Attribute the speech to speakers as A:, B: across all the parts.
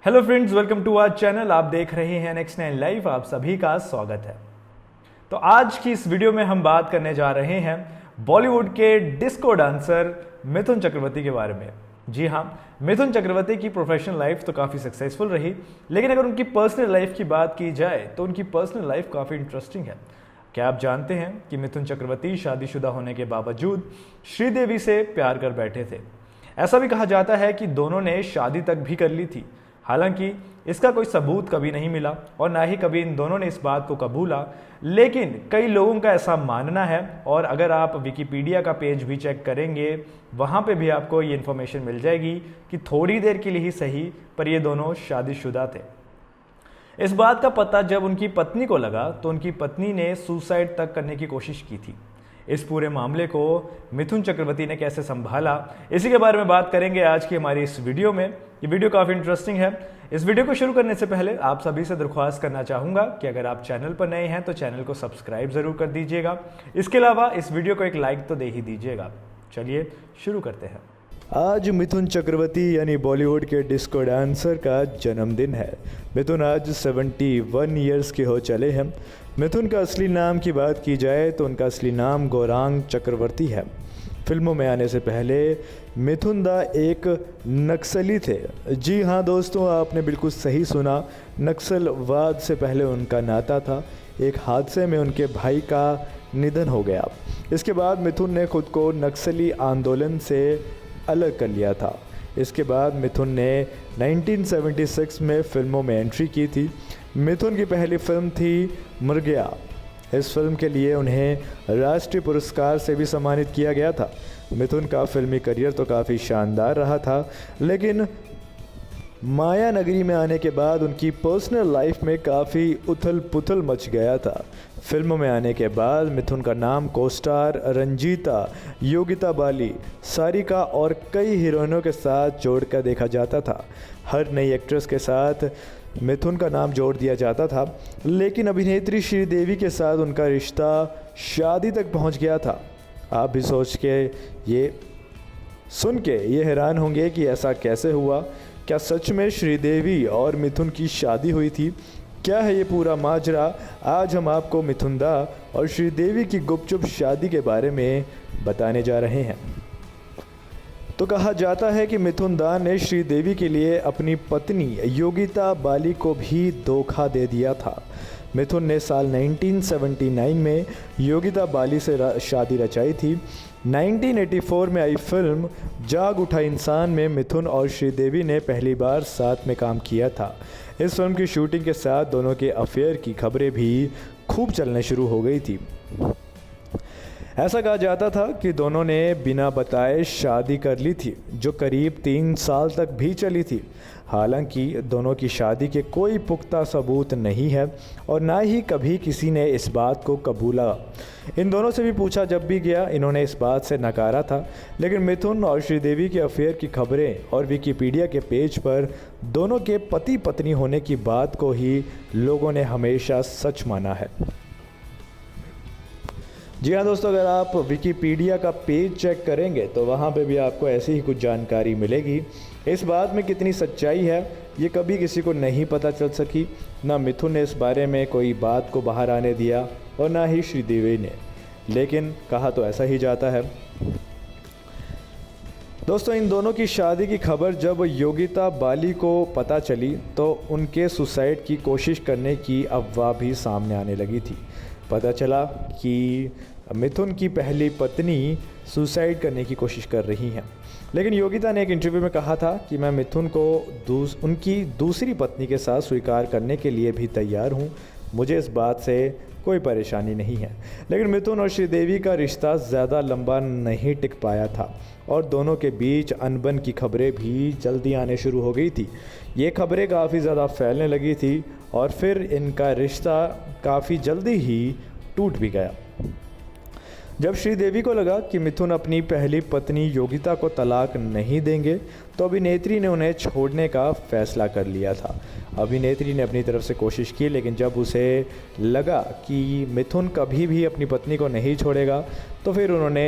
A: Hello friends, welcome to our channel. आप देख रहे हैं नेक्स्ट 9 लाइव। आप सभी का स्वागत है। तो आज की इस वीडियो में हम बात करने जा रहे हैं बॉलीवुड के डिस्को डांसर मिथुन चक्रवर्ती के बारे में। जी हाँ, मिथुन चक्रवर्ती की प्रोफेशनल लाइफ तो काफ़ी सक्सेसफुल रही, लेकिन अगर उनकी पर्सनल लाइफ की बात की जाए तो उनकी पर्सनल लाइफ काफ़ी इंटरेस्टिंग है। क्या आप जानते हैं कि मिथुन चक्रवर्ती शादीशुदा होने के बावजूद श्रीदेवी से प्यार कर बैठे थे। ऐसा भी कहा जाता है कि दोनों ने शादी तक भी कर ली थी। हालांकि इसका कोई सबूत कभी नहीं मिला और ना ही कभी इन दोनों ने इस बात को कबूला, लेकिन कई लोगों का ऐसा मानना है। और अगर आप विकिपीडिया का पेज भी चेक करेंगे, वहाँ पे भी आपको ये इन्फॉर्मेशन मिल जाएगी कि थोड़ी देर के लिए ही सही, पर ये दोनों शादीशुदा थे। इस बात का पता जब उनकी पत्नी को लगा तो उनकी पत्नी ने सुसाइड तक करने की कोशिश की थी। इस पूरे मामले को मिथुन चक्रवर्ती ने कैसे संभाला, इसी के बारे में बात करेंगे आज की हमारी इस वीडियो में। ये वीडियो काफ़ी इंटरेस्टिंग है। इस वीडियो को शुरू करने से पहले आप सभी से दरख्वास्त करना चाहूँगा कि अगर आप चैनल पर नए हैं तो चैनल को सब्सक्राइब ज़रूर कर दीजिएगा। इसके अलावा इस वीडियो को एक लाइक तो दे ही दीजिएगा। चलिए शुरू करते हैं। आज मिथुन चक्रवर्ती यानी बॉलीवुड के डिस्को डांसर का जन्मदिन है। मिथुन आज 71 ईयर्स के हो चले हैं। मिथुन का असली नाम की बात की जाए तो उनका असली नाम गौरांग चक्रवर्ती है। फिल्मों में आने से पहले मिथुन दा एक नक्सली थे। जी हाँ दोस्तों, आपने बिल्कुल सही सुना, नक्सलवाद से पहले उनका नाता था। एक हादसे में उनके भाई का निधन हो गया। इसके बाद मिथुन ने खुद को नक्सली आंदोलन से अलग कर लिया था। इसके बाद मिथुन ने 1976 में फिल्मों में एंट्री की थी। मिथुन की पहली फिल्म थी मर गया। इस फिल्म के लिए उन्हें राष्ट्रीय पुरस्कार से भी सम्मानित किया गया था। मिथुन का फिल्मी करियर तो काफ़ी शानदार रहा था, लेकिन माया नगरी में आने के बाद उनकी पर्सनल लाइफ में काफ़ी उथल पुथल मच गया था। फिल्मों में आने के बाद मिथुन का नाम को-स्टार रंजीता, योगिता बाली, सारिका और कई हीरोइनों के साथ जोड़कर देखा जाता था। हर नई एक्ट्रेस के साथ मिथुन का नाम जोड़ दिया जाता था, लेकिन अभिनेत्री श्रीदेवी के साथ उनका रिश्ता शादी तक पहुंच गया था। आप भी सुन के ये हैरान होंगे कि ऐसा कैसे हुआ। क्या सच में श्रीदेवी और मिथुन की शादी हुई थी? क्या है ये पूरा माजरा? आज हम आपको मिथुन दा और श्रीदेवी की गुपचुप शादी के बारे में बताने जा रहे हैं। तो कहा जाता है कि मिथुन दा ने श्रीदेवी के लिए अपनी पत्नी योगिता बाली को भी धोखा दे दिया था। मिथुन ने साल 1979 में योगिता बाली से शादी रचाई थी। 1984 में आई फिल्म जाग उठा इंसान में मिथुन और श्रीदेवी ने पहली बार साथ में काम किया था। इस फिल्म की शूटिंग के साथ दोनों के अफेयर की खबरें भी खूब चलने शुरू हो गई थी। ऐसा कहा जाता था कि दोनों ने बिना बताए शादी कर ली थी, जो करीब 3 साल तक भी चली थी। हालांकि दोनों की शादी के कोई पुख्ता सबूत नहीं है और ना ही कभी किसी ने इस बात को कबूला। इन दोनों से भी पूछा जब भी गया, इन्होंने इस बात से नकारा था। लेकिन मिथुन और श्रीदेवी के अफेयर की खबरें और विकिपीडिया के पेज पर दोनों के पति पत्नी होने की बात को ही लोगों ने हमेशा सच माना है। जी हाँ दोस्तों, अगर आप विकिपीडिया का पेज चेक करेंगे तो वहाँ पे भी आपको ऐसी ही कुछ जानकारी मिलेगी। इस बात में कितनी सच्चाई है ये कभी किसी को नहीं पता चल सकी। ना मिथुन ने इस बारे में कोई बात को बाहर आने दिया और ना ही श्रीदेवी ने, लेकिन कहा तो ऐसा ही जाता है। दोस्तों, इन दोनों की शादी की खबर जब योगिता बाली को पता चली तो उनके सुसाइड की कोशिश करने की अफवाह भी सामने आने लगी थी। पता चला कि मिथुन की पहली पत्नी सुसाइड करने की कोशिश कर रही हैं, लेकिन योगिता ने एक इंटरव्यू में कहा था कि मैं मिथुन को उनकी दूसरी पत्नी के साथ स्वीकार करने के लिए भी तैयार हूं। मुझे इस बात से कोई परेशानी नहीं है। लेकिन मिथुन और श्रीदेवी का रिश्ता ज़्यादा लंबा नहीं टिक पाया था और दोनों के बीच अनबन की खबरें भी जल्दी आने शुरू हो गई थी। ये खबरें काफ़ी ज़्यादा फैलने लगी थी और फिर इनका रिश्ता काफ़ी जल्दी ही टूट भी गया। जब श्रीदेवी को लगा कि मिथुन अपनी पहली पत्नी योगिता को तलाक नहीं देंगे तो अभिनेत्री ने उन्हें छोड़ने का फैसला कर लिया था। अभिनेत्री ने अपनी तरफ से कोशिश की, लेकिन जब उसे लगा कि मिथुन कभी भी अपनी पत्नी को नहीं छोड़ेगा तो फिर उन्होंने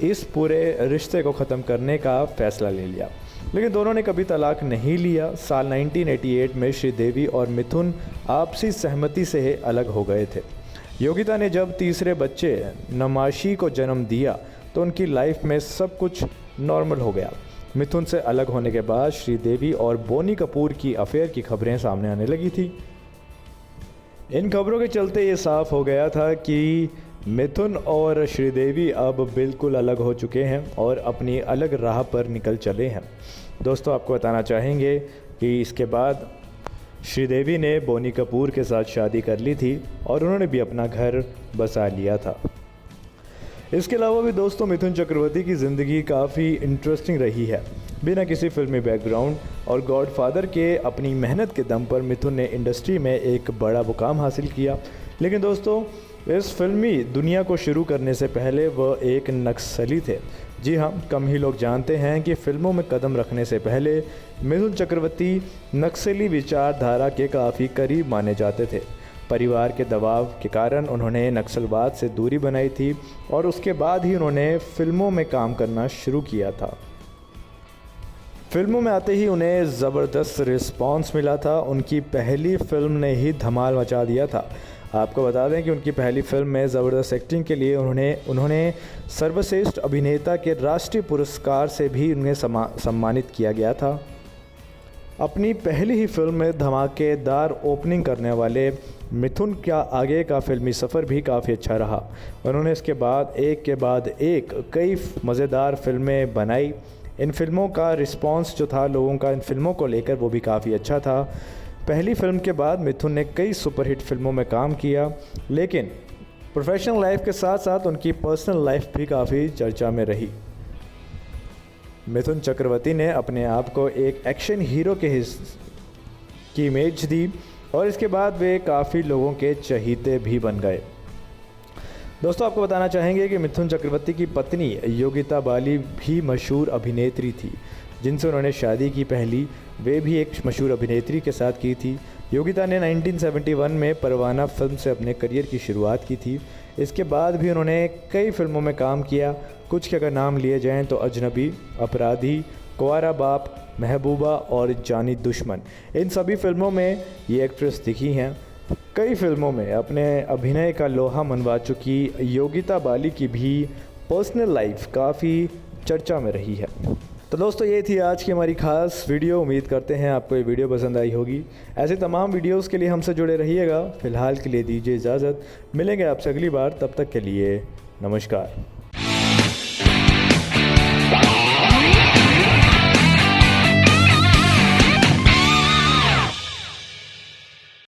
A: इस पूरे रिश्ते को ख़त्म करने का फैसला ले लिया। लेकिन दोनों ने कभी तलाक नहीं लिया। साल 1988 में श्रीदेवी और मिथुन आपसी सहमति से अलग हो गए थे। योगिता ने जब तीसरे बच्चे नमाशी को जन्म दिया तो उनकी लाइफ में सब कुछ नॉर्मल हो गया। मिथुन से अलग होने के बाद श्रीदेवी और बोनी कपूर की अफेयर की खबरें सामने आने लगी थी। इन खबरों के चलते ये साफ हो गया था कि मिथुन और श्रीदेवी अब बिल्कुल अलग हो चुके हैं और अपनी अलग राह पर निकल चले हैं। दोस्तों, आपको बताना चाहेंगे कि इसके बाद श्रीदेवी ने बोनी कपूर के साथ शादी कर ली थी और उन्होंने भी अपना घर बसा लिया था। इसके अलावा भी दोस्तों, मिथुन चक्रवर्ती की ज़िंदगी काफ़ी इंटरेस्टिंग रही है। बिना किसी फिल्मी बैकग्राउंड और गॉडफादर के अपनी मेहनत के दम पर मिथुन ने इंडस्ट्री में एक बड़ा मुकाम हासिल किया। लेकिन दोस्तों, इस फिल्मी दुनिया को शुरू करने से पहले वह एक नक्सली थे। जी हाँ, कम ही लोग जानते हैं कि फिल्मों में कदम रखने से पहले मिथुन चक्रवर्ती नक्सली विचारधारा के काफ़ी करीब माने जाते थे। परिवार के दबाव के कारण उन्होंने नक्सलवाद से दूरी बनाई थी और उसके बाद ही उन्होंने फिल्मों में काम करना शुरू किया था। फिल्मों में आते ही उन्हें ज़बरदस्त रिस्पांस मिला था। उनकी पहली फिल्म ने ही धमाल मचा दिया था। आपको बता दें कि उनकी पहली फिल्म में ज़बरदस्त एक्टिंग के लिए उन्होंने सर्वश्रेष्ठ अभिनेता के राष्ट्रीय पुरस्कार से भी उन्हें सम्मानित किया गया था। अपनी पहली ही फिल्म में धमाकेदार ओपनिंग करने वाले मिथुन का आगे का फिल्मी सफ़र भी काफ़ी अच्छा रहा। उन्होंने इसके बाद एक कई मज़ेदार फिल्में बनाई। इन फिल्मों का रिस्पांस जो था लोगों का इन फिल्मों को लेकर, वो भी काफ़ी अच्छा था। पहली फिल्म के बाद मिथुन ने कई सुपरहिट फिल्मों में काम किया, लेकिन प्रोफेशनल लाइफ के साथ साथ उनकी पर्सनल लाइफ भी काफ़ी चर्चा में रही। मिथुन चक्रवर्ती ने अपने आप को एक एक्शन हीरो की इमेज दी और इसके बाद वे काफ़ी लोगों के चहीते भी बन गए। दोस्तों, आपको बताना चाहेंगे कि मिथुन चक्रवर्ती की पत्नी योगिता बाली भी मशहूर अभिनेत्री थी, जिनसे उन्होंने शादी की पहली वे भी एक मशहूर अभिनेत्री के साथ की थी। योगिता ने 1971 में परवाना फिल्म से अपने करियर की शुरुआत की थी। इसके बाद भी उन्होंने कई फिल्मों में काम किया। कुछ के अगर नाम लिए जाएं तो अजनबी, अपराधी, कुंवारा बाप, महबूबा और जानी दुश्मन, इन सभी फिल्मों में ये एक्ट्रेस दिखी हैं। कई फिल्मों में अपने अभिनय का लोहा मनवा चुकी योगिता बाली की भी पर्सनल लाइफ काफ़ी चर्चा में रही है। तो दोस्तों, ये थी आज की हमारी खास वीडियो। उम्मीद करते हैं आपको ये वीडियो पसंद आई होगी। ऐसे तमाम वीडियोस के लिए हमसे जुड़े रहिएगा। फ़िलहाल के लिए दीजिए इजाज़त। मिलेंगे आपसे अगली बार, तब तक के लिए नमस्कार।